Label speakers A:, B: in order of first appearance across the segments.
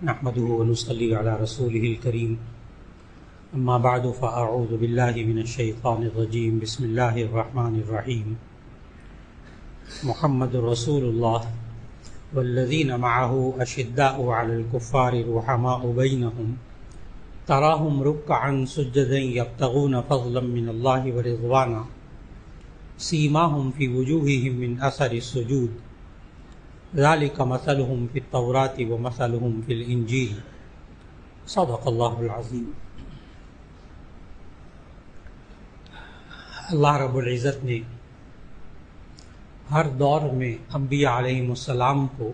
A: نحمده ونصلي على رسوله الكريم اما بعد فاعوذ بالله من الشيطان الرجيم بسم الله الرحمن الرحيم محمد رسول الله والذين معه أشداء على الكفار رحماء بينهم تراهم ركعا سجدا يبتغون فضلا من الله ورضوانا سيماهم في وجوههم من أثر السجود ذلك مثلهم في التوراة ومثلهم في الإنجيل صدق الله العظيم۔ اللہ رب العزت نے ہر دور میں انبیاء علیہم السلام کو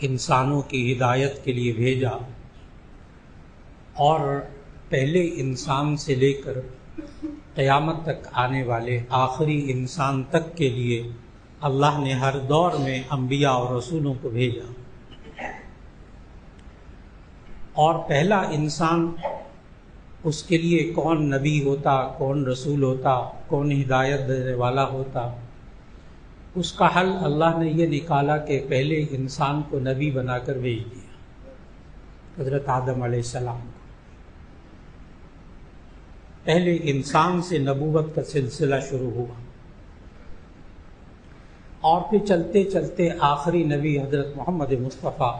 A: انسانوں کی ہدایت کے لیے بھیجا، اور پہلے انسان سے لے کر قیامت تک آنے والے آخری انسان تک کے لیے اللہ نے ہر دور میں انبیاء اور رسولوں کو بھیجا، اور پہلا انسان اس کے لیے کون نبی ہوتا، کون رسول ہوتا، کون ہدایت دینے والا ہوتا، اس کا حل اللہ نے یہ نکالا کہ پہلے انسان کو نبی بنا کر بھیج دیا، حضرت آدم علیہ السلام کو۔ پہلے انسان سے نبوت کا سلسلہ شروع ہوا، اور پھر چلتے چلتے آخری نبی حضرت محمد مصطفیٰ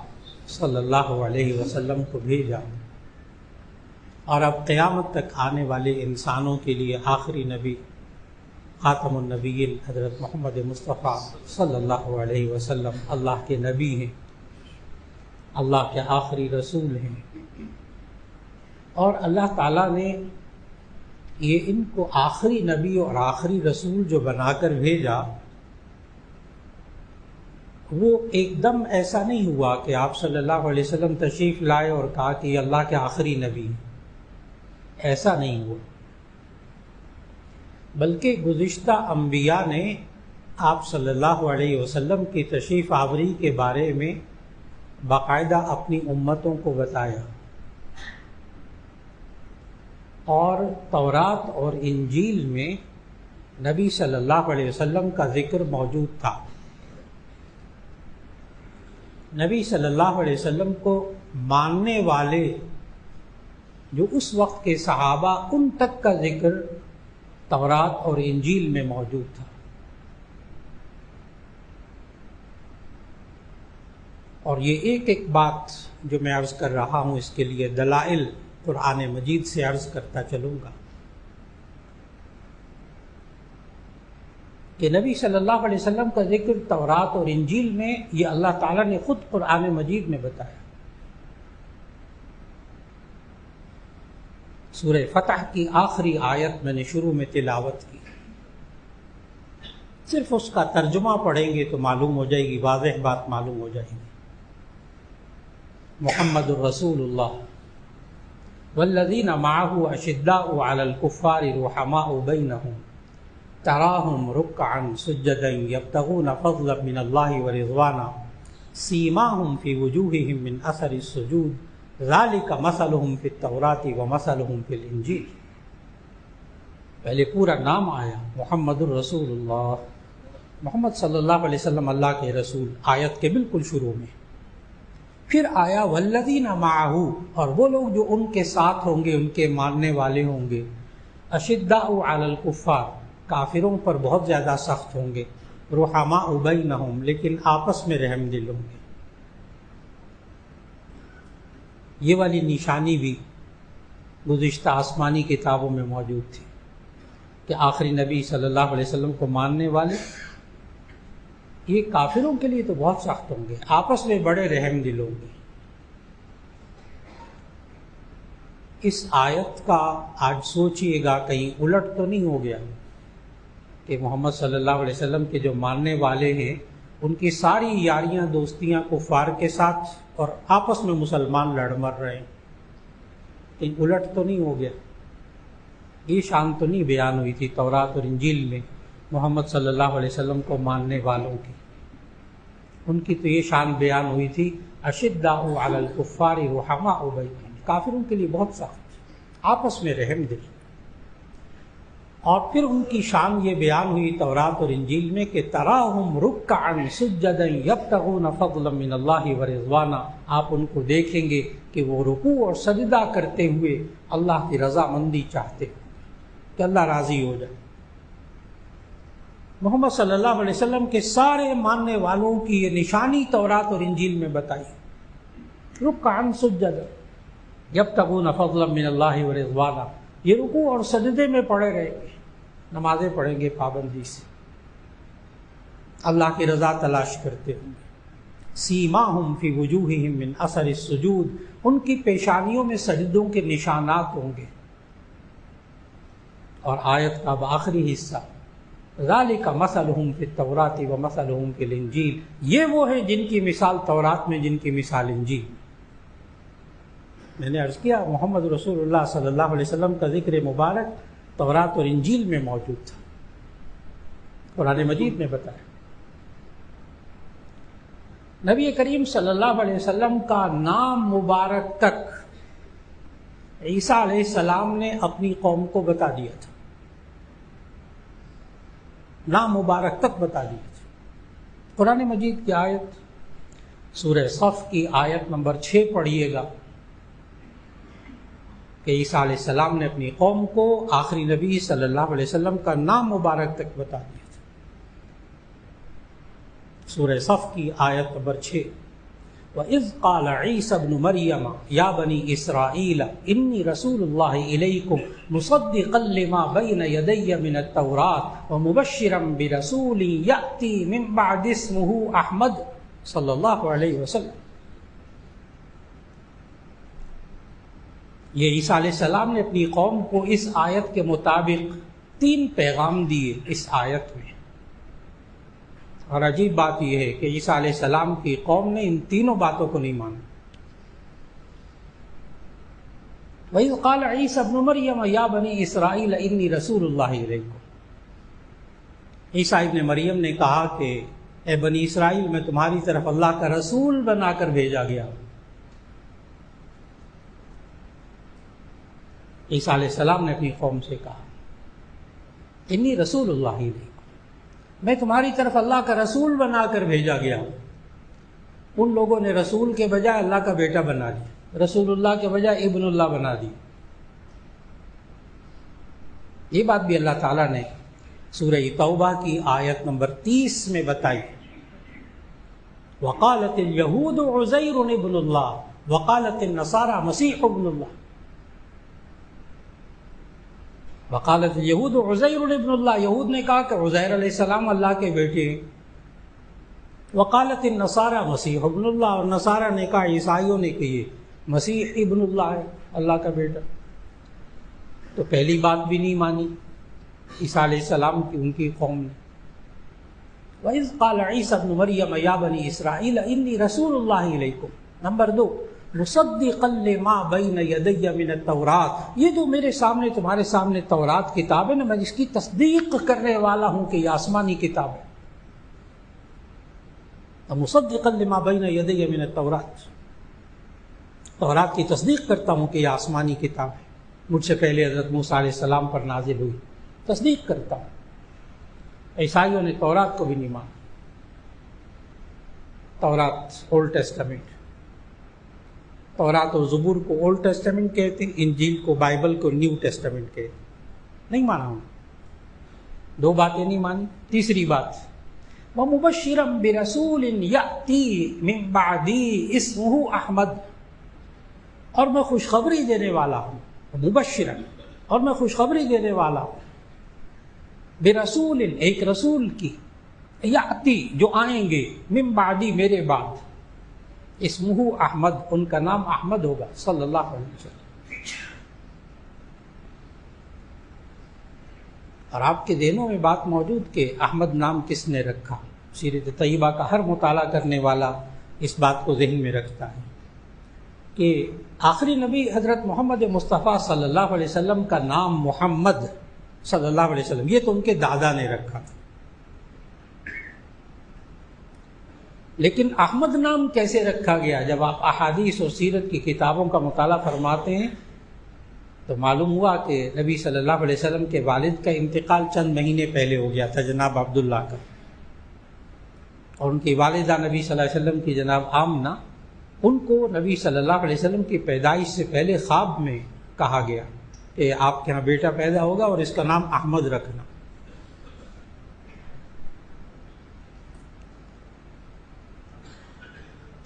A: صلی اللہ علیہ وسلم کو بھیجا، اور اب قیامت تک آنے والے انسانوں کے لیے آخری نبی خاتم النبیین حضرت محمد مصطفیٰ صلی اللہ علیہ وسلم اللہ کے نبی ہیں، اللہ کے آخری رسول ہیں، اور اللہ تعالیٰ نے یہ ان کو آخری نبی اور آخری رسول جو بنا کر بھیجا، وہ ایک دم ایسا نہیں ہوا کہ آپ صلی اللہ علیہ وسلم تشریف لائے اور کہا کہ یہ اللہ کے آخری نبی، ایسا نہیں ہوا، بلکہ گزشتہ انبیاء نے آپ صلی اللہ علیہ وسلم کی تشریف آوری کے بارے میں باقاعدہ اپنی امتوں کو بتایا، اور تورات اور انجیل میں نبی صلی اللہ علیہ وسلم کا ذکر موجود تھا۔ نبی صلی اللہ علیہ وسلم کو ماننے والے جو اس وقت کے صحابہ، ان تک کا ذکر تورات اور انجیل میں موجود تھا، اور یہ ایک ایک بات جو میں عرض کر رہا ہوں اس کے لیے دلائل قرآن مجید سے عرض کرتا چلوں گا کہ نبی صلی اللہ علیہ وسلم کا ذکر تورات اور انجیل میں یہ اللہ تعالیٰ نے خود قرآن مجید میں بتایا۔ سورہ فتح کی آخری آیت میں نے شروع میں تلاوت کی، صرف اس کا ترجمہ پڑھیں گے تو معلوم ہو جائے گی، واضح بات معلوم ہو جائے گی۔ محمد الرسول اللہ والذین معه اشداء علی الکفار رحماء بینہم تراہم رکعا سجدا یبتغون فضلا من اللہ ورضوانا سیماہم فی وجوہہم من اثر السجود ذالک مثلہم فی التوراۃ ومثلہم فی الانجیل۔ پہلے پورا نام آیا محمد الرسول اللہ، محمد صلی اللہ علیہ وسلم اللہ کے رسول، آیت کے بالکل شروع میں۔ پھر آیا والذین معہ، اور وہ لوگ جو ان کے ساتھ ہوں گے، ان کے ماننے والے ہوں گے، اشداء علی الکفار، کافروں پر بہت زیادہ سخت ہوں گے، رحماء بینہم، لیکن آپس میں رحم دل ہوں گے۔ یہ والی نشانی بھی گزشتہ آسمانی کتابوں میں موجود تھی کہ آخری نبی صلی اللہ علیہ وسلم کو ماننے والے یہ کافروں کے لیے تو بہت سخت ہوں گے، آپس میں بڑے رحم دل ہوں گے۔ اس آیت کا آج سوچئے گا کہیں الٹ تو نہیں ہو گیا کہ محمد صلی اللہ علیہ وسلم کے جو ماننے والے ہیں ان کی ساری یاریاں دوستیاں کفار کے ساتھ اور آپس میں مسلمان لڑ مر رہے ہیں، کہیں الٹ تو نہیں ہو گیا؟ یہ شان تو نہیں بیان ہوئی تھی تورات اور انجیل میں محمد صلی اللہ علیہ وسلم کو ماننے والوں کی؟ ان کی تو یہ شان بیان ہوئی تھی اشداء علی الکفار رحماء بینہم، کافروں کے لیے بہت سخت، آپس میں رحم دل۔ اور پھر ان کی شان یہ بیان ہوئی تورات اور انجیل میں کہ تراہم رکعا سجدا یبتغون فضلا من اللہ ورضوانا، آپ ان کو دیکھیں گے کہ وہ رکوع اور سجدہ کرتے ہوئے اللہ کی رضامندی چاہتے ہیں کہ اللہ راضی ہو جائے۔ محمد صلی اللہ علیہ وسلم کے سارے ماننے والوں کی یہ نشانی تورات اور انجیل میں بتائی، رکعا سجدا یبتغون فضلا من اللہ ورضوانا، یہ رکوع اور سجدے میں پڑے رہیں گے، نمازیں پڑھیں گے پابندی سے، اللہ کی رضا تلاش کرتے ہوں گے۔ سیماہم فی وجوہہم من اثر السجود، ان کی پیشانیوں میں سجدوں کے نشانات ہوں گے۔ اور آیت کا آخری حصہ، ذالک مثلہم فی التوراۃ ومثلہم فی الانجیل، یہ وہ ہیں جن کی مثال تورات میں، جن کی مثال انجیل میں۔ میں نے عرض کیا محمد رسول اللہ صلی اللہ علیہ وسلم کا ذکر مبارک تورات اور انجیل میں موجود تھا، قرآن مجید میں بتایا۔ نبی کریم صلی اللہ علیہ وسلم کا نام مبارک تک عیسیٰ علیہ السلام نے اپنی قوم کو بتا دیا تھا، نام مبارک تک بتا دیا تھا۔ قرآن مجید کی آیت سورہ صف کی آیت نمبر 6 پڑھیے گا کہ عیسیٰ علیہ السلام نے اپنی قوم کو آخری نبی صلی اللہ علیہ وسلم کا نام مبارک تک بتا دیا تھا۔ سورہ صف کی آیت نمبر 6، وَإِذْ قَالَ عِيسَى ابْنُ مَرْيَمَ يَا بَنِي إِسْرَائِيلَ إِنِّي رَسُولُ اللَّهِ إِلَيْكُمْ مُصَدِّقًا لِمَا بَيْنَ يَدَيَّ مِنَ التَّوْرَاةِ وَمُبَشِّرًا بِرَسُولٍ يَأْتِي مِن بَعْدِ اسْمُهُ أَحْمَدُ صلی اللہ علیہ وسلم۔ یہ عیسیٰ علیہ السلام نے اپنی قوم کو اس آیت کے مطابق 3 پیغام دیے اس آیت میں، اور عجیب بات یہ ہے کہ عیسیٰ علیہ السلام کی قوم نے ان تینوں باتوں کو نہیں مانا۔ وَإِذْ قَالَ عِيسَى ابْنُ مَرْيَمَ يَا بَنِي إِسْرَائِيلَ إِنِّي رَسُولُ اللَّهِ إِلَيْكُمْ، عیسیٰ ابن مریم نے کہا کہ اے بنی اسرائیل، میں تمہاری طرف اللہ کا رسول بنا کر بھیجا گیا ہوں۔ عیسیٰ علیہ السلام نے اپنی قوم سے کہا انی رسول اللہ علیکم، میں تمہاری طرف اللہ کا رسول بنا کر بھیجا گیا ہوں۔ ان لوگوں نے رسول کے بجائے اللہ کا بیٹا بنا دیا، رسول اللہ کے بجائے ابن اللہ بنا دی۔ یہ بات بھی اللہ تعالیٰ نے سورہ توبہ کی آیت نمبر 30 میں بتائی، وقالت الیہود عزیر ابن اللہ وقالت النصارى مسیح ابن اللہ، وقالت یہود عزیر ابن اللہ، یہود نے کہا کہ عزیر علیہ السلام اللہ کے بیٹے ہیں، وقالت النصارى مسیح ابن اللہ، اور نصارہ نے کہا، عیسائیوں نے کہ یہ مسیح ابن اللہ ہے، اللہ کا بیٹا۔ تو پہلی بات بھی نہیں مانی عیسیٰ علیہ السلام کی ان کی قوم نے۔ وَإِذْ قَالَ عِيسَى ابْنُ مَرْيَمَ يَا بَنِي إِسْرَائِيلَ إِنِّي رَسُولُ اللَّهِ إِلَيْكُمْ۔ نمبر 2، مُصَدِّقًا لِمَا بَيْنَ يَدَيَّ مِنَ التَّوْرَاةِ، یہ جو میرے سامنے تمہارے سامنے تورات کتاب ہے نا، میں اس کی تصدیق کرنے والا ہوں کہ یہ آسمانی کتاب ہے۔ مُصَدِّقًا لِمَا بَيْنَ يَدَيَّ مِنَ التَّوْرَاةِ، تورات کی تصدیق کرتا ہوں کہ یہ آسمانی کتاب ہے، مجھ سے پہلے حضرت موسیٰ علیہ السلام پر نازل ہوئی، تصدیق کرتا ہوں۔ عیسائیوں نے تورات کو بھی نہیں مانا، تورات اولڈ ٹیسٹمنٹ، تورات اور زبور کو اولڈ ٹیسٹمنٹ کہتے ہیں، انجیل کو، بائبل کو نیو ٹیسٹمنٹ کہتے ہیں، نہیں مانا ہوں۔ 2 باتیں نہیں مانی۔ تیسری بات، وَمُبَشِّرًا بِرَسُولٍ يَأْتِي مِن بَعْدِي اسْمُهُ احمد، اور میں خوشخبری دینے والا ہوں، مبشرًا، اور میں خوشخبری دینے والا ہوں، برسول، ایک رسول کی، یاتی، جو آئیں گے، من بعدی، میرے بعد، اسمہ احمد، ان کا نام احمد ہوگا، صلی اللہ علیہ وسلم۔ اور آپ کے ذہنوں میں بات موجود کہ احمد نام کس نے رکھا، سیرت طیبہ کا ہر مطالعہ کرنے والا اس بات کو ذہن میں رکھتا ہے کہ آخری نبی حضرت محمد مصطفیٰ صلی اللہ علیہ وسلم کا نام محمد صلی اللہ علیہ وسلم، یہ تو ان کے دادا نے رکھا تھا، لیکن احمد نام کیسے رکھا گیا؟ جب آپ احادیث اور سیرت کی کتابوں کا مطالعہ فرماتے ہیں تو معلوم ہوا کہ نبی صلی اللہ علیہ وسلم کے والد کا انتقال چند مہینے پہلے ہو گیا تھا، جناب عبداللہ کا، اور ان کی والدہ نبی صلی اللہ علیہ وسلم کی جناب آمنہ، ان کو نبی صلی اللہ علیہ وسلم کی پیدائش سے پہلے خواب میں کہا گیا کہ آپ کے یہاں بیٹا پیدا ہوگا اور اس کا نام احمد رکھنا۔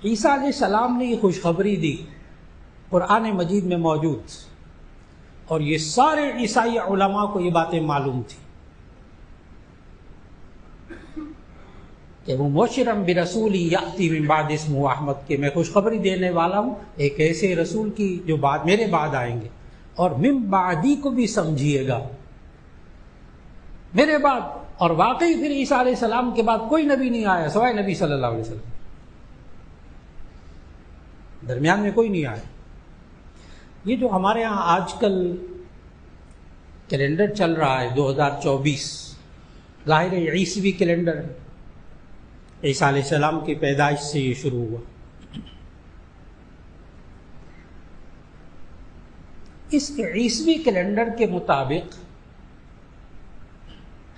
A: عیسیٰ علیہ السلام نے یہ خوشخبری دی، قرآن مجید میں موجود، اور یہ سارے عیسائی علماء کو یہ باتیں معلوم تھی کہ وہ مبشرا برسول یأتی من بعد اسمہ احمد، کہ میں خوشخبری دینے والا ہوں ایک ایسے رسول کی جو میرے بعد آئیں گے، اور من بعدی کو بھی سمجھیے گا، میرے بعد۔ اور واقعی پھر عیسیٰ علیہ السلام کے بعد کوئی نبی نہیں آیا سوائے نبی صلی اللہ علیہ وسلم، درمیان میں کوئی نہیں آیا۔ یہ جو ہمارے ہاں آج کل کیلنڈر چل رہا ہے 2024، ظاہر ہے عیسوی کیلنڈر ہے، عیسیٰ علیہ السلام کی پیدائش سے یہ شروع ہوا۔ اس عیسوی کیلنڈر کے مطابق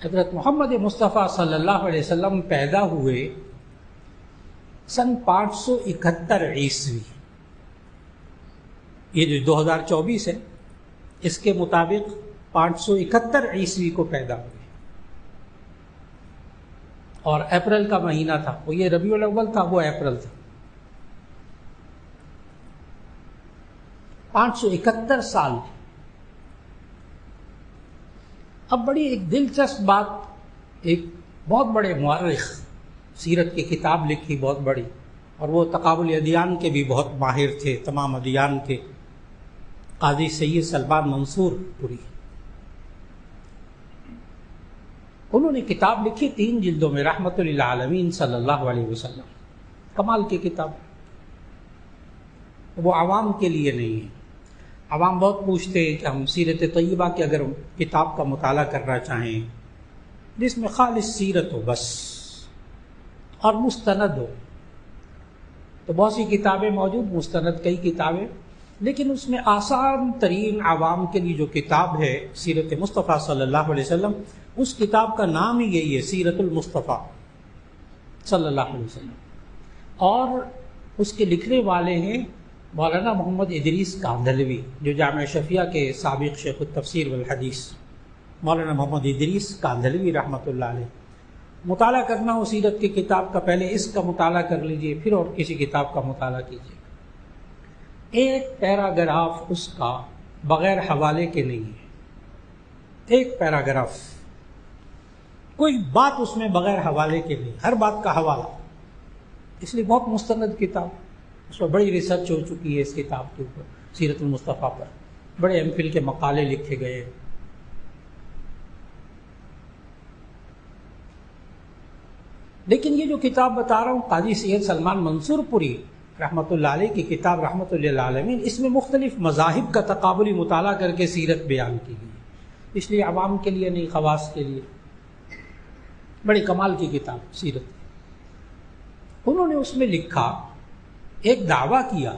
A: حضرت محمد مصطفیٰ صلی اللہ علیہ وسلم پیدا ہوئے سن 571 عیسوی، یہ جو 2024 ہے اس کے مطابق 571 عیسوی کو پیدا ہوئے، اور اپریل کا مہینہ تھا، وہ یہ ربیع الاول تھا، وہ اپریل تھا۔ 571 سال۔ اب بڑی ایک دلچسپ بات، ایک بہت بڑے مورخ، سیرت کی کتاب لکھی بہت بڑی، اور وہ تقابل ادیان کے بھی بہت ماہر تھے، تمام ادیان کے، قاضی سید سلمان منصور پوری، انہوں نے کتاب لکھی 3 جلدوں میں، رحمت للعالمین صلی اللہ علیہ وسلم، کمال کی کتاب۔ وہ عوام کے لیے نہیں ہے، عوام بہت پوچھتے ہیں کہ ہم سیرت طیبہ کے اگر کتاب کا مطالعہ کرنا چاہیں جس میں خالص سیرت ہو بس اور مستند ہو، تو بہت سی کتابیں موجود، مستند کئی کتابیں، لیکن اس میں آسان ترین عوام کے لیے جو کتاب ہے سیرت مصطفیٰ صلی اللہ علیہ وسلم، اس کتاب کا نام ہی یہی ہے، سیرت المصطفیٰ صلی اللہ علیہ وسلم، اور اس کے لکھنے والے ہیں مولانا محمد ادریس کاندھلوی، جو جامعہ شفیہ کے سابق شیخ التفسیر والحدیث، مولانا محمد ادریس کاندھلوی رحمۃ اللہ علیہ۔ مطالعہ کرنا ہو سیرت کی کتاب کا، پہلے اس کا مطالعہ کر لیجئے، پھر اور کسی کتاب کا مطالعہ کیجئے۔ ایک پیراگراف اس کا بغیر حوالے کے نہیں ہے، ایک پیراگراف، کوئی بات اس میں بغیر حوالے کے نہیں، ہر بات کا حوالہ، اس لیے بہت مستند کتاب، اس پر بڑی ریسرچ ہو چکی ہے اس کتاب کے اوپر، سیرت المصطفیٰ پر بڑے MPhil کے مقالے لکھے گئے ہیں۔ لیکن یہ جو کتاب بتا رہا ہوں قاضی سید سلمان منصور پوری رحمۃ اللہ علیہ کی کتاب رحمۃ للعالمین، اس میں مختلف مذاہب کا تقابلی مطالعہ کر کے سیرت بیان کی گئی، اس لیے عوام کے لیے نہیں، خواص کے لیے، بڑی کمال کی کتاب سیرت۔ انہوں نے اس میں لکھا، ایک دعویٰ کیا،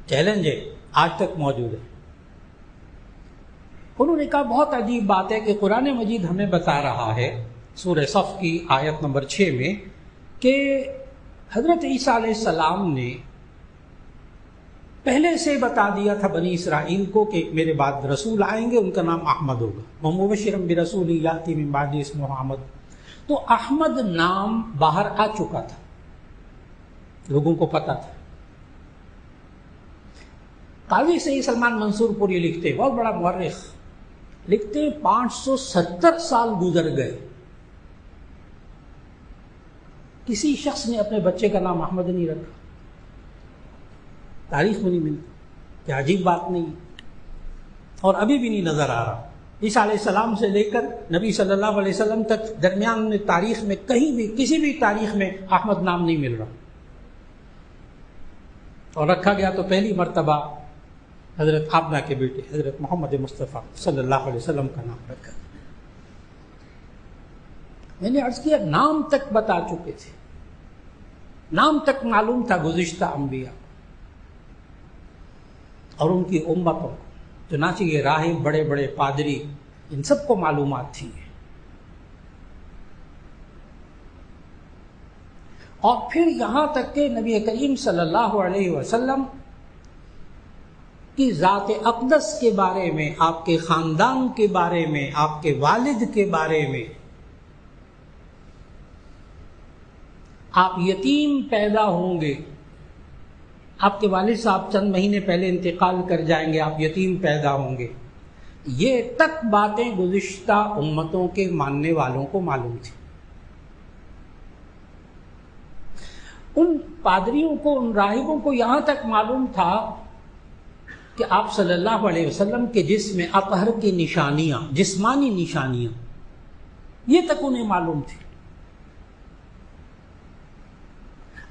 A: چیلنج ہے، آج تک موجود ہے۔ انہوں نے کہا بہت عجیب بات ہے کہ قرآن مجید ہمیں بتا رہا ہے سورہ صف کی آیت نمبر 6 میں کہ حضرت عیسیٰ علیہ السلام نے پہلے سے بتا دیا تھا بنی اسرائیل کو کہ میرے بعد رسول آئیں گے، ان کا نام احمد ہوگا، مبشرا برسول یاتی من بعد اسمہ احمد۔ تو احمد نام باہر آ چکا تھا، لوگوں کو پتا تھا۔ قاضی سید سلمان منصور پوری لکھتے، بہت بڑا مورخ، لکھتے 570 سال گزر گئے، کسی شخص نے اپنے بچے کا نام احمد نہیں رکھا، تاریخ میں نہیں ملتی، کیا عجیب بات نہیں، اور ابھی بھی نہیں نظر آ رہا۔ عیسیٰ علیہ السلام سے لے کر نبی صلی اللہ علیہ وسلم تک درمیان میں تاریخ میں کہیں بھی کسی بھی تاریخ میں احمد نام نہیں مل رہا، اور رکھا گیا تو پہلی مرتبہ حضرت آمنہ کے بیٹے حضرت محمد مصطفیٰ صلی اللہ علیہ وسلم کا نام رکھا۔ میں نے عرض کیا نام تک بتا چکے تھے، نام تک معلوم تھا گزشتہ انبیاء، اور ان کی امتوں کو۔ چنانچہ یہ راہب، بڑے بڑے پادری، ان سب کو معلومات تھی۔ اور پھر یہاں تک کہ نبی کریم صلی اللہ علیہ وسلم کی ذات اقدس کے بارے میں، آپ کے خاندان کے بارے میں، آپ کے والد کے بارے میں، آپ یتیم پیدا ہوں گے، آپ کے والد صاحب چند مہینے پہلے انتقال کر جائیں گے، آپ یتیم پیدا ہوں گے، یہ تک باتیں گزشتہ امتوں کے ماننے والوں کو معلوم تھی۔ ان پادریوں کو، ان راہبوں کو یہاں تک معلوم تھا کہ آپ صلی اللہ علیہ وسلم کے جسم اطہر کی نشانیاں، جسمانی نشانیاں، یہ تک انہیں معلوم تھی۔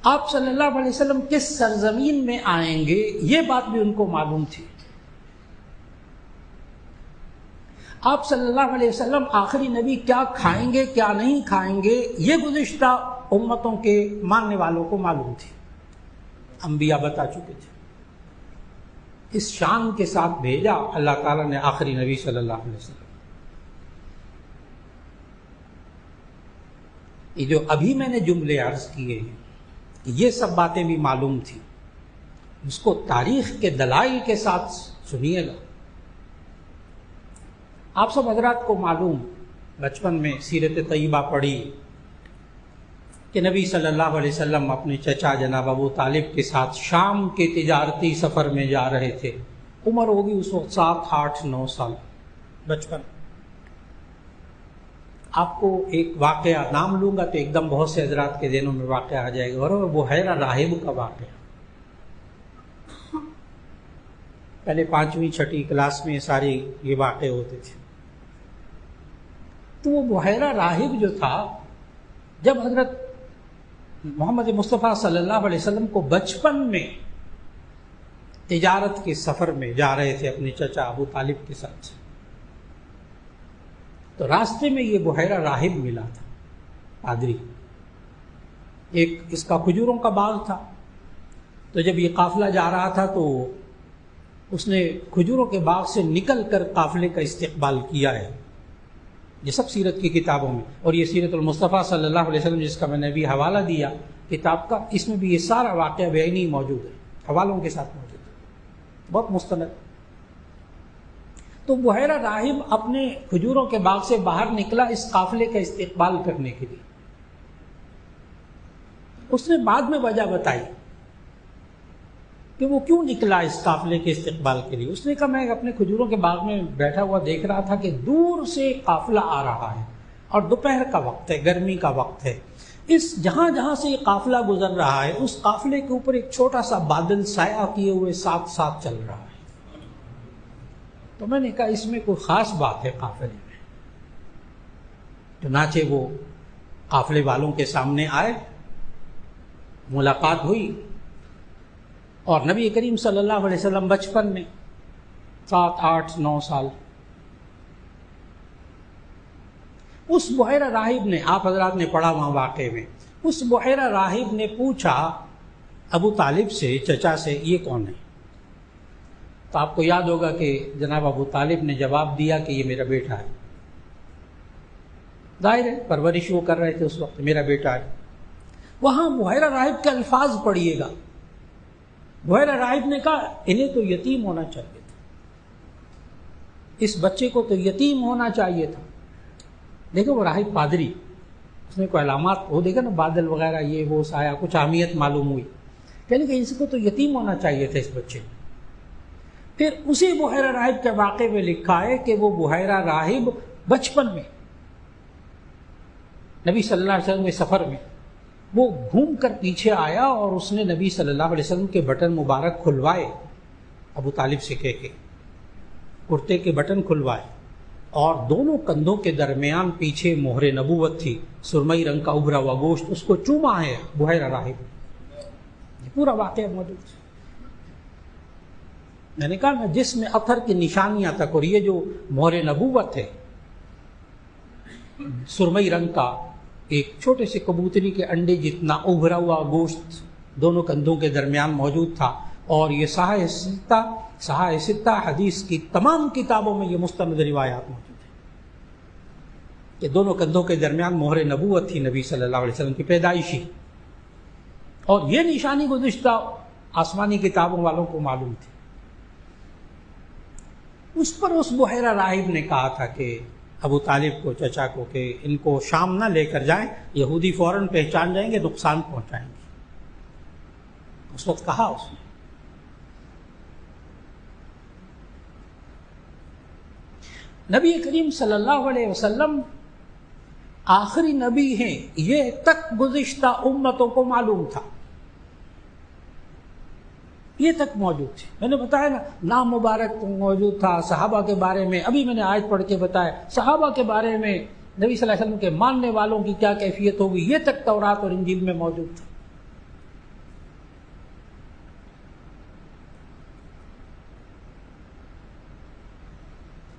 A: آپ صلی اللہ علیہ وسلم کس سرزمین میں آئیں گے، یہ بات بھی ان کو معلوم تھی۔ آپ صلی اللہ علیہ وسلم آخری نبی کیا کھائیں گے، کیا نہیں کھائیں گے، یہ گزشتہ امتوں کے ماننے والوں کو معلوم تھی، انبیاء بتا چکے تھے۔ اس شان کے ساتھ بھیجا اللہ تعالیٰ نے آخری نبی صلی اللہ علیہ وسلم۔ یہ جو ابھی میں نے جملے عرض کیے ہیں، یہ سب باتیں بھی معلوم تھی، اس کو تاریخ کے دلائل کے ساتھ سنیے گا۔ آپ سب حضرات کو معلوم، بچپن میں سیرت طیبہ پڑھی کہ نبی صلی اللہ علیہ وسلم اپنے چچا جناب ابو طالب کے ساتھ شام کے تجارتی سفر میں جا رہے تھے۔ عمر ہوگی اس وقت 7، 8، 9 سال، بچپن۔ آپ کو ایک واقعہ نام لوں گا تو ایک دم بہت سے حضرات کے ذہنوں میں واقعہ آ جائے گا، اور وہ بحیرہ راہب کا واقعہ۔ پہلے 5ویں 6ٹھی کلاس میں سارے یہ واقعے ہوتے تھے۔ تو وہ بحیرہ راہب جو تھا، جب حضرت محمد مصطفیٰ صلی اللہ علیہ وسلم کو بچپن میں تجارت کے سفر میں جا رہے تھے اپنے چچا ابو طالب کے ساتھ، تو راستے میں یہ بحیرہ راہب ملا تھا، پادری۔ ایک اس کا کھجوروں کا باغ تھا، تو جب یہ قافلہ جا رہا تھا تو اس نے کھجوروں کے باغ سے نکل کر قافلے کا استقبال کیا ہے۔ یہ سب سیرت کی کتابوں میں، اور یہ سیرت المصطفیٰ صلی اللہ علیہ وسلم جس کا میں نے ابھی حوالہ دیا کتاب کا، اس میں بھی یہ سارا واقعہ بعینی موجود ہے، حوالوں کے ساتھ موجود ہے، بہت مستند۔ تو بحیرہ راہب اپنے کھجوروں کے باغ سے باہر نکلا اس قافلے کا استقبال کرنے کے لیے۔ اس نے بعد میں وجہ بتائی کہ وہ کیوں نکلا اس قافلے کے استقبال کے لیے۔ اس نے کہا میں اپنے کھجوروں کے باغ میں بیٹھا ہوا دیکھ رہا تھا کہ دور سے قافلہ آ رہا ہے، اور دوپہر کا وقت ہے، گرمی کا وقت ہے، اس جہاں جہاں سے یہ قافلہ گزر رہا ہے اس قافلے کے اوپر ایک چھوٹا سا بادل سایہ کیے ہوئے ساتھ ساتھ چل رہا ہے۔ تو میں نے کہا اس میں کوئی خاص بات ہے قافلے میں۔ چنانچہ وہ قافلے والوں کے سامنے آئے، ملاقات ہوئی، اور نبی کریم صلی اللہ علیہ وسلم بچپن میں 7، 8، 9 سال، اس بحیرہ راہب نے، آپ حضرات نے پڑھا وہاں واقعے میں، اس بحیرہ راہب نے پوچھا ابو طالب سے، چچا سے، یہ کون ہے؟ تو آپ کو یاد ہوگا کہ جناب ابو طالب نے جواب دیا کہ یہ میرا بیٹا ہے۔ ظاہر ہے پرورش وہ کر رہے تھے اس وقت، میرا بیٹا ہے۔ وہاں بحیرہ راہب کے الفاظ پڑھیے گا۔ بحیرہ راہب نے کہا انہیں تو یتیم ہونا چاہیے تھا، اس بچے کو تو یتیم ہونا چاہیے تھا۔ دیکھو وہ راہب پادری، اس نے کوئی علامات وہ دیکھا نا، بادل وغیرہ، یہ وہ سایہ، کچھ اہمیت معلوم ہوئی، کہنے کہ اس کو تو یتیم ہونا چاہیے تھا اس بچے کو۔ پھر اسی بحیرہ راہب کے واقعے میں لکھا ہے کہ وہ بحیرہ راہب بچپن میں نبی صلی اللہ علیہ وسلم کے سفر میں وہ گھوم کر پیچھے آیا، اور اس نے نبی صلی اللہ علیہ وسلم کے بٹن مبارک کھلوائے، ابو طالب سے کہہ کے کرتے کے بٹن کھلوائے، اور دونوں کندھوں کے درمیان پیچھے مہر نبوت تھی، سرمئی رنگ کا ابھرا ہوا گوشت، اس کو چوما ہے بحیرہ راہب۔ یہ پورا واقعہ موجود ہے۔ میں نے کہا نا جسم اثر کی نشانیاں تک، اور یہ جو مہر نبوت ہے سرمئی رنگ کا، ایک چھوٹے سے کبوتری کے انڈے جتنا ابھرا ہوا گوشت دونوں کندھوں کے درمیان موجود تھا، اور یہ صحاح ستہ حدیث کی تمام کتابوں میں یہ مستند روایات موجود ہیں کہ دونوں کندھوں کے درمیان مہر نبوت تھی نبی صلی اللہ علیہ وسلم کی پیدائشی، اور یہ نشانی گزشتہ آسمانی کتابوں والوں کو معلوم تھی۔ اس پر اس بحیرہ راہب نے کہا تھا کہ ابو طالب کو، چچا کو، کہ ان کو شام نہ لے کر جائیں، یہودی فوراً پہچان جائیں گے، نقصان پہنچائیں گے۔ اس وقت کہا اس نے۔ نبی کریم صلی اللہ علیہ وسلم آخری نبی ہیں، یہ تک گزشتہ امتوں کو معلوم تھا، یہ تک موجود تھی۔ میں نے بتایا نا، نام مبارک موجود تھا صحابہ کے بارے میں، ابھی میں نے آیت پڑھ کے بتایا صحابہ کے بارے میں نبی صلی اللہ علیہ وسلم کے ماننے والوں کی کیا کیفیت ہوگی، یہ تک تورات اور انجیل میں موجود تھا۔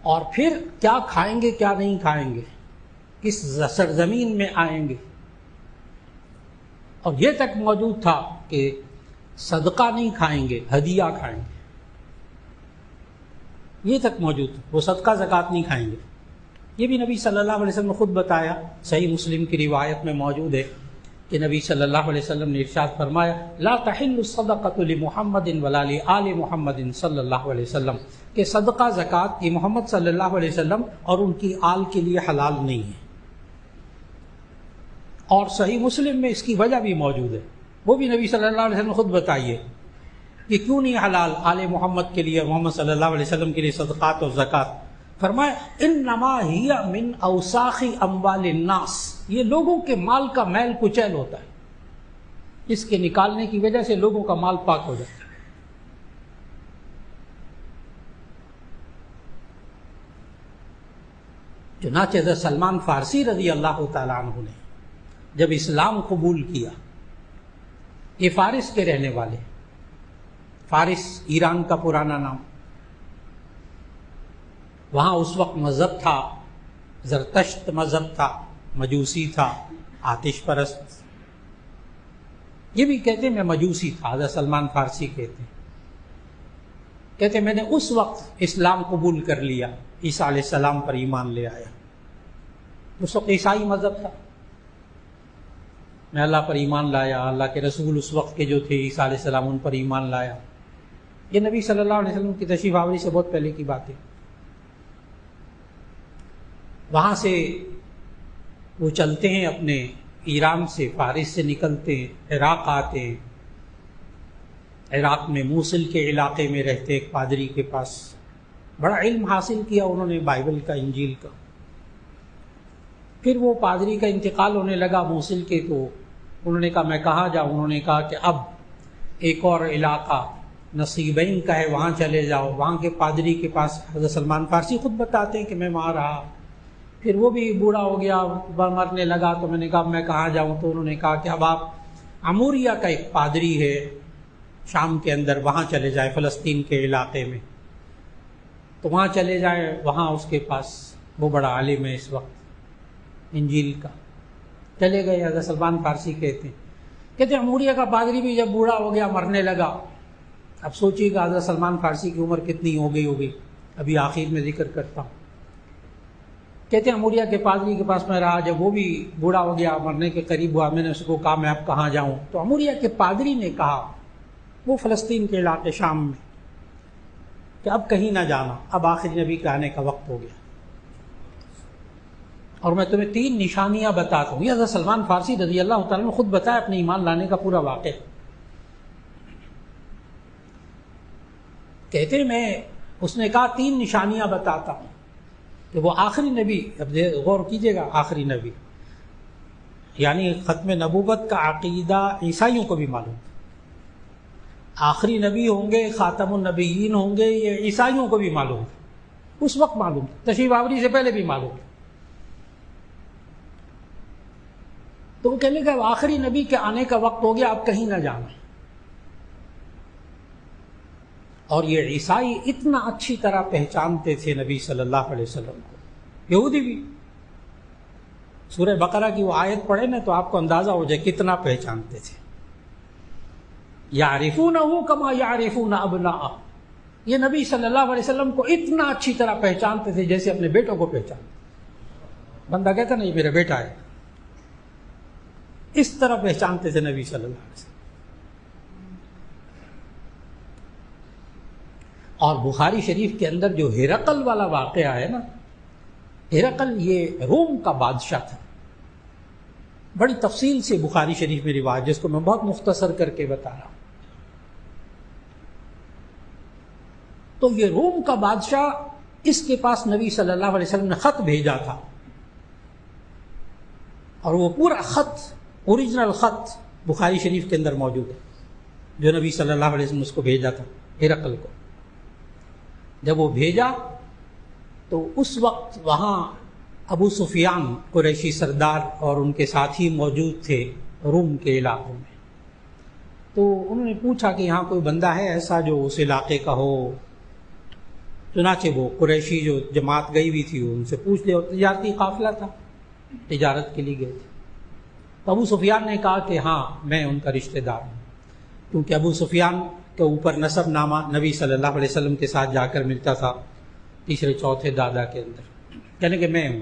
A: اور پھر کیا کھائیں گے کیا نہیں کھائیں گے، کس سرزمین میں آئیں گے، اور یہ تک موجود تھا کہ صدقہ نہیں کھائیں گے، ہدیہ کھائیں گے، یہ تک موجود تھا، وہ صدقہ زکوٰۃ نہیں کھائیں گے۔ یہ بھی نبی صلی اللہ علیہ وسلم نے خود بتایا، صحیح مسلم کی روایت میں موجود ہے کہ نبی صلی اللہ علیہ وسلم نے ارشاد فرمایا لا تحل الصدقۃ لمحمد ولا لآل محمد صلی اللہ علیہ وسلم، کہ صدقہ زکوٰۃ یہ محمد صلی اللہ علیہ وسلم اور ان کی آل کے لیے حلال نہیں ہے۔ اور صحیح مسلم میں اس کی وجہ بھی موجود ہے، وہ بھی نبی صلی اللہ علیہ وسلم نے خود بتائیے کہ کیوں نہیں حلال آل محمد کے لیے، محمد صلی اللہ علیہ وسلم کے لیے صدقات اور زکوٰۃ۔ فرمایا انما ہی من اوساخ اموال الناس، یہ لوگوں کے مال کا میل کچیل ہوتا ہے، اس کے نکالنے کی وجہ سے لوگوں کا مال پاک ہو جاتا ہے۔ چنانچہ حضرت سلمان فارسی رضی اللہ تعالیٰ عنہ نے جب اسلام قبول کیا، یہ فارس کے رہنے والے، فارس ایران کا پرانا نام، وہاں اس وقت مذہب تھا زرتشت مذہب تھا، مجوسی تھا، آتش پرست، یہ بھی کہتے میں مجوسی تھا، حضرت سلمان فارسی کہتے میں نے اس وقت اسلام قبول کر لیا، عیسیٰ علیہ السلام پر ایمان لے آیا، اس وقت عیسائی مذہب تھا، میں اللہ پر ایمان لایا، اللہ کے رسول اس وقت کے جو تھے عیسیٰ علیہ السلام ان پر ایمان لایا۔ یہ نبی صلی اللہ علیہ وسلم کی تشریف آوری سے بہت پہلے کی بات ہے۔ وہاں سے وہ چلتے ہیں، اپنے ایران سے، فارس سے نکلتے ہیں، عراق آتے ہیں، عراق میں موصل کے علاقے میں رہتے ایک پادری کے پاس، بڑا علم حاصل کیا انہوں نے بائبل کا، انجیل کا۔ پھر وہ پادری کا انتقال ہونے لگا موصل کے، تو انہوں نے کہا میں کہاں جاؤں؟ انہوں نے کہا کہ اب ایک اور علاقہ نصیبین کا ہے، وہاں چلے جاؤ۔ وہاں کے پادری کے پاس حضرت سلمان فارسی خود بتاتے ہیں کہ میں وہاں رہا، پھر وہ بھی بوڑھا ہو گیا، مرنے لگا، تو میں نے کہا میں کہاں جاؤں؟ تو انہوں نے کہا کہ اب آپ عموریہ کا ایک پادری ہے شام کے اندر، وہاں چلے جائیں، فلسطین کے علاقے میں، تو وہاں چلے جائیں، وہاں اس کے پاس، وہ بڑا عالم ہے اس وقت انجیل کا۔ چلے گئے، حضرت سلمان فارسی کہتے عموریہ کا پادری بھی جب بوڑھا ہو گیا، مرنے لگا، اب سوچیے گا حضرت سلمان فارسی کی عمر کتنی ہو گئی ہوگی، ابھی آخر میں ذکر کرتا ہوں۔ کہتے ہیں عموریہ کے پادری کے پاس میں رہا، جب وہ بھی بوڑھا ہو گیا، مرنے کے قریب ہوا، میں نے اس کو کہا میں اب کہاں جاؤں؟ تو عموریہ کے پادری نے کہا، وہ فلسطین کے علاقے شام میں، کہ اب کہیں نہ جانا، اب آخری نبی کے آنے کا وقت ہو گیا، اور میں تمہیں 3 نشانیاں بتاتا ہوں۔ یہ حضرت سلمان فارسی رضی اللہ تعالیٰ نے خود بتایا اپنے ایمان لانے کا پورا واقعہ۔ کہتے میں، اس نے کہا 3 نشانیاں بتاتا ہوں کہ وہ آخری نبی، اب غور کیجئے گا، آخری نبی یعنی ختم نبوت کا عقیدہ عیسائیوں کو بھی معلوم تھا، آخری نبی ہوں گے، خاتم النبیین ہوں گے، یہ عیسائیوں کو بھی معلوم تھا، اس وقت معلوم تھا، تشریف آوری سے پہلے بھی معلوم تھا۔ تو وہ کہنے لگا آخری نبی کے آنے کا وقت ہو گیا، اب کہیں نہ جانا۔ اور یہ عیسائی اتنا اچھی طرح پہچانتے تھے نبی صلی اللہ علیہ وسلم کو، یہودی بھی۔ سورہ بقرہ کی وہ آیت پڑھے نا تو آپ کو اندازہ ہو جائے کتنا پہچانتے تھے۔ یعرفونہ کما یعرفون ابناء، یہ نبی صلی اللہ علیہ وسلم کو اتنا اچھی طرح پہچانتے تھے جیسے اپنے بیٹوں کو پہچانتے۔ بندہ کہتا نہیں میرا بیٹا ہے، اس طرح پہچانتے تھے نبی صلی اللہ علیہ وسلم۔ اور بخاری شریف کے اندر جو ہرقل والا واقعہ ہے نا، ہرقل یہ روم کا بادشاہ تھا، بڑی تفصیل سے بخاری شریف میں روایت، جس کو میں بہت مختصر کر کے بتا رہا ہوں۔ تو یہ روم کا بادشاہ، اس کے پاس نبی صلی اللہ علیہ وسلم نے خط بھیجا تھا، اور وہ پورا خط، اوریجنل خط بخاری شریف کے اندر موجود ہے، جو نبی صلی اللہ علیہ وسلم نے اس کو بھیجا تھا ہرقل کو۔ جب وہ بھیجا تو اس وقت وہاں ابو سفیان قریشی سردار اور ان کے ساتھی موجود تھے روم کے علاقوں میں۔ تو انہوں نے پوچھا کہ یہاں کوئی بندہ ہے ایسا جو اس علاقے کا ہو؟ چنانچہ وہ قریشی جو جماعت گئی ہوئی تھی ان سے پوچھ لیا، اور تجارتی قافلہ تھا، تجارت کے لیے گئے تھے۔ تو ابو سفیان نے کہا کہ ہاں میں ان کا رشتہ دار ہوں، کیونکہ ابو سفیان کے اوپر نسب نامہ نبی صلی اللہ علیہ وسلم کے ساتھ جا کر ملتا تھا، تیسرے چوتھے دادا کے اندر، یعنی کہ میں ہوں۔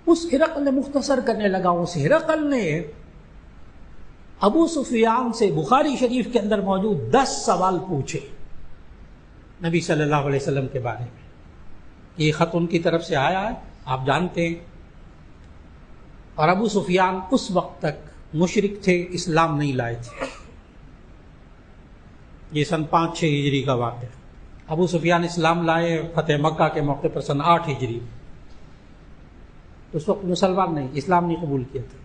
A: اس ہرقل نے مختصر کرنے لگا، اس ہرقل نے ابو سفیان سے بخاری شریف کے اندر موجود 10 سوال پوچھے نبی صلی اللہ علیہ وسلم کے بارے میں۔ یہ خط ان کی طرف سے آیا ہے، آپ جانتے ہیں۔ اور ابو سفیان اس وقت تک مشرک تھے، اسلام نہیں لائے تھے۔ یہ سن 5-6 ہجری کا واقعہ۔ ابو سفیان اسلام لائے فتح مکہ کے موقع پر سن 8 ہجری۔ اس وقت مسلمان نہیں، اسلام نہیں قبول کیا تھا۔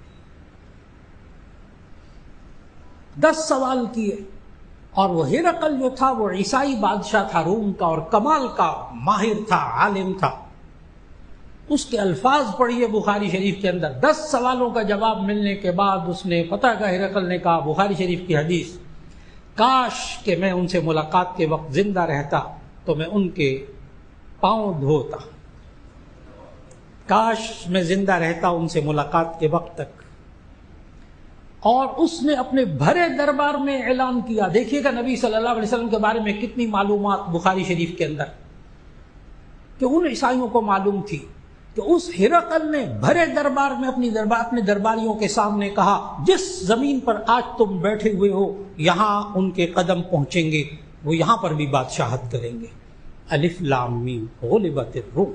A: 10 سوال کیے، اور وہ ہرقل جو تھا وہ عیسائی بادشاہ تھا روم کا، اور کمال کا ماہر تھا، عالم تھا۔ اس کے الفاظ پڑھیے بخاری شریف کے اندر۔ 10 سوالوں کا جواب ملنے کے بعد اس نے پتہ کا ہرقل نے کہا، بخاری شریف کی حدیث، کاش کہ میں ان سے ملاقات کے وقت زندہ رہتا تو میں ان کے پاؤں دھوتا، کاش میں زندہ رہتا ان سے ملاقات کے وقت تک۔ اور اس نے اپنے بھرے دربار میں اعلان کیا، دیکھیے گا نبی صلی اللہ علیہ وسلم کے بارے میں کتنی معلومات بخاری شریف کے اندر، کہ ان عیسائیوں کو معلوم تھی کہ اس ہرقل نے بھرے دربار میں اپنے درباریوں کے سامنے کہا، جس زمین پر آج تم بیٹھے ہوئے ہو یہاں ان کے قدم پہنچیں گے، وہ یہاں پر بھی بادشاہت کریں گے۔ الف لام میم غلبت الروم،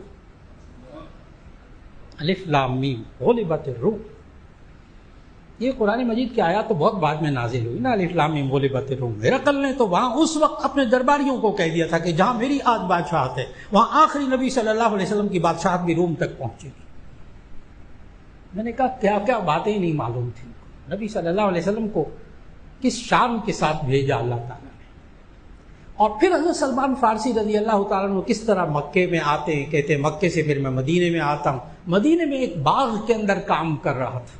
A: الف لام میم غلبت الروم۔ یہ قرآن مجید کی آیات تو بہت بعد میں نازل ہوئی نا، الف لام میم غلبت الروم۔ ہرقل نے تو وہاں اس وقت اپنے درباریوں کو کہہ دیا تھا کہ جہاں میری آج بادشاہت ہے وہاں آخری نبی صلی اللہ علیہ وسلم کی بادشاہت بھی روم تک پہنچے گی۔ میں نے کہا کیا کیا باتیں نہیں معلوم تھیں نبی صلی اللہ علیہ وسلم کو، کس شان کے ساتھ بھیجا اللہ تعالیٰ نے۔ اور پھر حضرت سلمان فارسی رضی اللہ تعالیٰ عنہ کس طرح مکے میں آتے ہیں، کہتے ہیں مکے سے پھر میں مدینے میں آتا ہوں۔ مدینے میں ایک باغ کے اندر کام کر رہا تھا،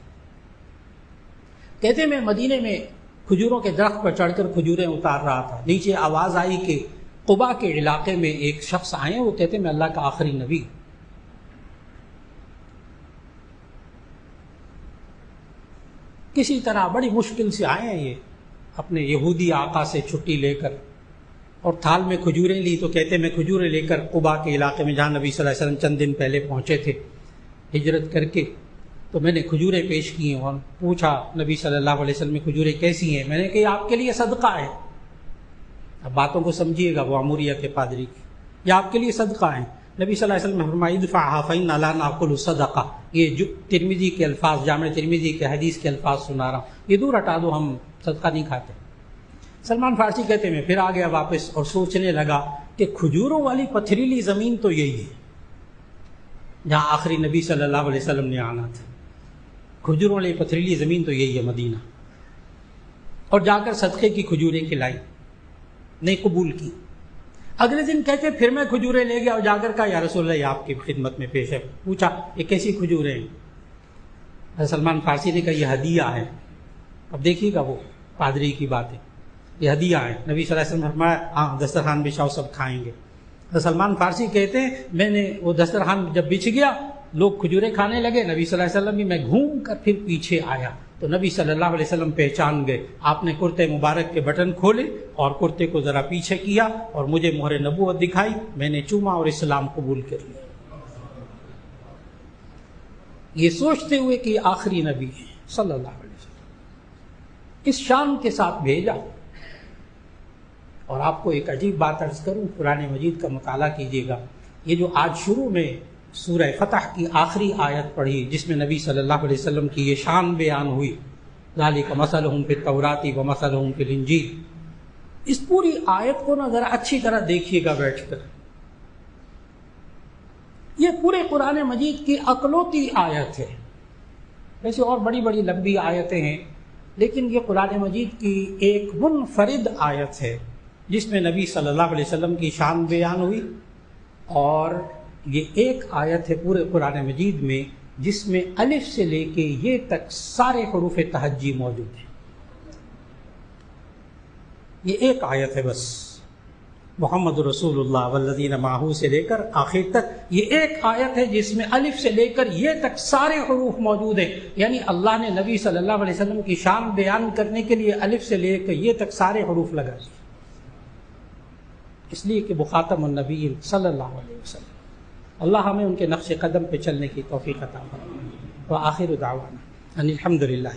A: کہتے میں مدینے میں کھجوروں کے درخت پر چڑھ کر کھجوریں اتار رہا تھا، نیچے آواز آئی کہ قبا کے علاقے میں ایک شخص آئے ہیں، وہ کہتے میں اللہ کا آخری نبی۔ کسی طرح بڑی مشکل سے آئے ہیں یہ اپنے یہودی آقا سے چھٹی لے کر، اور تھال میں کھجوریں لی، تو کہتے میں کھجوریں لے کر قبا کے علاقے میں جہاں نبی صلی اللہ علیہ وسلم چند دن پہلے پہنچے تھے ہجرت کر کے، تو میں نے کھجوریں پیش کی ہیں اور پوچھا نبی صلی اللہ علیہ وسلم کھجوریں کیسی ہیں؟ میں نے کہا یہ آپ کے لیے صدقہ ہے۔ اب باتوں کو سمجھیے گا، وہ اموریت پادری کی، یہ آپ کے لیے صدقہ ہیں۔ نبی صلی اللہ علیہ وسلم نے فرمایا ادفعها فإنا لا نأكل الصدقہ۔ یہ جو ترمذی کے الفاظ، جامع ترمذی کے حدیث کے الفاظ سنا رہا ہوں، یہ دور ہٹا دو، ہم صدقہ نہیں کھاتے۔ سلمان فارسی کہتے میں پھر آ گیا واپس اور سوچنے لگا کہ کھجوروں والی پتھریلی زمین تو یہی ہے جہاں آخری نبی صلی اللہ علیہ وسلم نے آنا تھا، کھجوروں والی پتھریلی زمین تو یہی ہے مدینہ۔ اور جا کر صدقے کی کھجوریں کھلائی، نہیں قبول کی۔ اگلے دن کہتے پھر میں کھجوریں لے گیا اور جا کر کہا یا رسول اللہ یہ آپ کی خدمت میں پیش ہے۔ پوچھا یہ کیسی کھجوریں ہیں؟ سلمان فارسی نے کہا یہ ہدیہ ہے۔ اب دیکھیے گا وہ پادری کی بات ہے، یہ ہدیہ ہے۔ نبی صلی اللہ علیہ وسلم نے فرمایا ہاں دسترخوان بچھاؤ سب کھائیں گے۔ سلمان فارسی کہتے ہیں میں نے وہ دسترخوان جب بچھ گیا لوگ کھجوریں کھانے لگے، نبی صلی اللہ علیہ وسلم بھی، میں گھوم کر پھر پیچھے آیا تو نبی صلی اللہ علیہ وسلم پہچان گئے. آپ نے کرتے مبارک کے بٹن کھولے اور کرتے کو ذرا پیچھے کیا اور مجھے مہر نبوت دکھائی. میں نے چوما اور اسلام قبول کر لیا، یہ سوچتے ہوئے کہ یہ آخری نبی ہے صلی اللہ علیہ وسلم. اس شان کے ساتھ بھیجا. اور آپ کو ایک عجیب بات عرض کروں، قرآن مجید کا مطالعہ کیجیے گا. یہ جو آج شروع میں سورہ فتح کی آخری آیت پڑھی جس میں نبی صلی اللہ علیہ وسلم کی یہ شان بیان ہوئی، ذالک مثلہم فی التوراۃ ومثلہم فی الانجیل، اس پوری آیت کو ذرا اچھی طرح دیکھیے گا بیٹھ کر. یہ پورے قرآن مجید کی اکلوتی آیت ہے. ویسے اور بڑی بڑی لمبی آیتیں ہیں، لیکن یہ قرآن مجید کی ایک منفرد آیت ہے جس میں نبی صلی اللہ علیہ وسلم کی شان بیان ہوئی. اور یہ ایک آیت ہے پورے قرآن مجید میں جس میں الف سے لے کے یہ تک سارے حروف تہجی موجود ہیں. یہ ایک آیت ہے بس، محمد رسول اللہ والذین معہ سے لے کر آخر تک یہ ایک آیت ہے جس میں الف سے لے کر یہ تک سارے حروف موجود ہیں. یعنی اللہ نے نبی صلی اللہ علیہ وسلم کی شان بیان کرنے کے لیے الف سے لے کر یہ تک سارے حروف لگا دیے، اس لیے کہ وہ خاتم النبیین صلی اللہ علیہ وسلم. اللہ ہمیں ان کے نقش قدم پہ چلنے کی توفیق عطا فرمائے. وآخر دعوانا ان الحمد للہ.